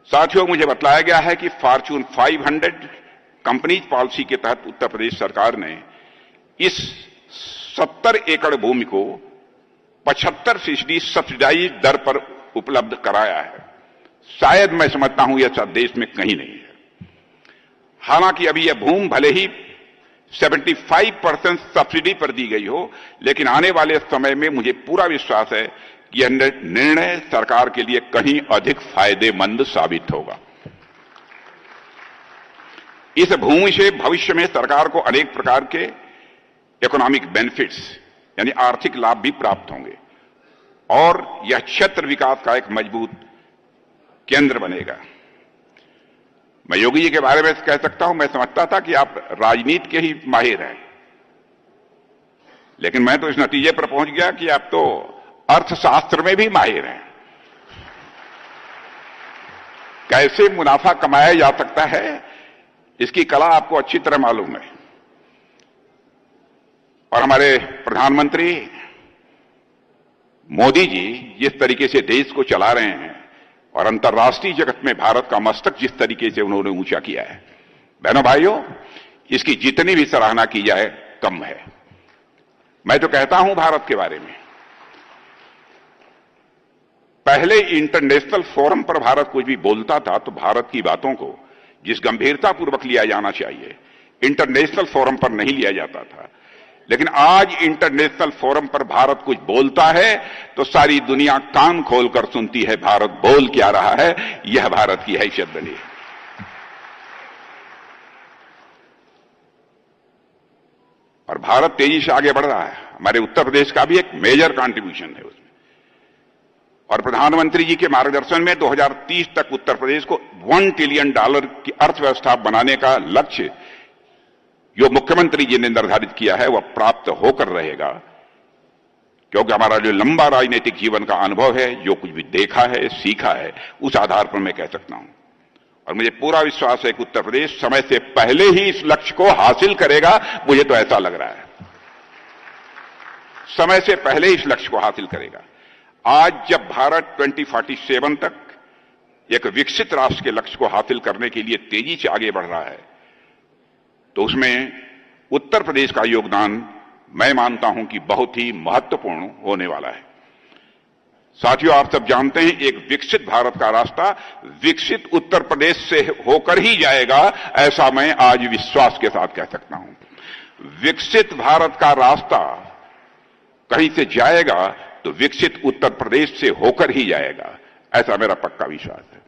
साथियों, मुझे बतलाया गया है कि फॉर्च्यून 500 कंपनीज पॉलिसी के तहत उत्तर प्रदेश सरकार ने इस 70 एकड़ भूमि को 75% सब्सिडाइज दर पर उपलब्ध कराया है। शायद मैं समझता हूं यह देश में कहीं नहीं है। हालांकि अभी यह भूमि भले ही 75% सब्सिडी पर दी गई हो, लेकिन आने वाले समय में मुझे पूरा विश्वास है कि यह निर्णय सरकार के लिए कहीं अधिक फायदेमंद साबित होगा। इस भूमि से भविष्य में सरकार को अनेक प्रकार के इकोनॉमिक बेनिफिट्स यानी आर्थिक लाभ भी प्राप्त होंगे और यह क्षेत्र विकास का एक मजबूत केंद्र बनेगा। मैं योगी जी के बारे में कह सकता हूं, मैं समझता था कि आप राजनीति के ही माहिर हैं, लेकिन मैं तो इस नतीजे पर पहुंच गया कि आप तो अर्थशास्त्र में भी माहिर हैं। कैसे मुनाफा कमाया जा सकता है, इसकी कला आपको अच्छी तरह मालूम है। और हमारे प्रधानमंत्री मोदी जी जिस तरीके से देश को चला रहे हैं और अंतर्राष्ट्रीय जगत में भारत का मस्तक जिस तरीके से उन्होंने ऊंचा किया है, बहनों भाइयों, इसकी जितनी भी सराहना की जाए कम है। मैं तो कहता हूं भारत के बारे में, पहले इंटरनेशनल फोरम पर भारत कुछ भी बोलता था तो भारत की बातों को जिस गंभीरतापूर्वक लिया जाना चाहिए, इंटरनेशनल फोरम पर नहीं लिया जाता था। लेकिन आज इंटरनेशनल फोरम पर भारत कुछ बोलता है तो सारी दुनिया कान खोलकर सुनती है भारत बोल क्या रहा है। यह भारत की हैसियत बनी है। और भारत तेजी से आगे बढ़ रहा है। हमारे उत्तर प्रदेश का भी एक मेजर कंट्रीब्यूशन है उसमें। और प्रधानमंत्री जी के मार्गदर्शन में 2030 तक उत्तर प्रदेश को $1 ट्रिलियन की अर्थव्यवस्था बनाने का लक्ष्य जो मुख्यमंत्री जी ने निर्धारित किया है वह प्राप्त होकर रहेगा, क्योंकि हमारा जो लंबा राजनीतिक जीवन का अनुभव है, जो कुछ भी देखा है, सीखा है, उस आधार पर मैं कह सकता हूं। और मुझे पूरा विश्वास है कि उत्तर प्रदेश समय से पहले ही इस लक्ष्य को हासिल करेगा। मुझे तो ऐसा लग रहा है, समय से पहले इस लक्ष्य को हासिल करेगा। आज जब भारत 2047 तक एक विकसित राष्ट्र के लक्ष्य को हासिल करने के लिए तेजी से आगे बढ़ रहा है, तो उसमें उत्तर प्रदेश का योगदान मैं मानता हूं कि बहुत ही महत्वपूर्ण होने वाला है। साथियों, आप सब जानते हैं एक विकसित भारत का रास्ता विकसित उत्तर प्रदेश से होकर ही जाएगा, ऐसा मैं आज विश्वास के साथ कह सकता हूं। विकसित भारत का रास्ता कहीं से जाएगा तो विकसित उत्तर प्रदेश से होकर ही जाएगा, ऐसा मेरा पक्का विश्वास है।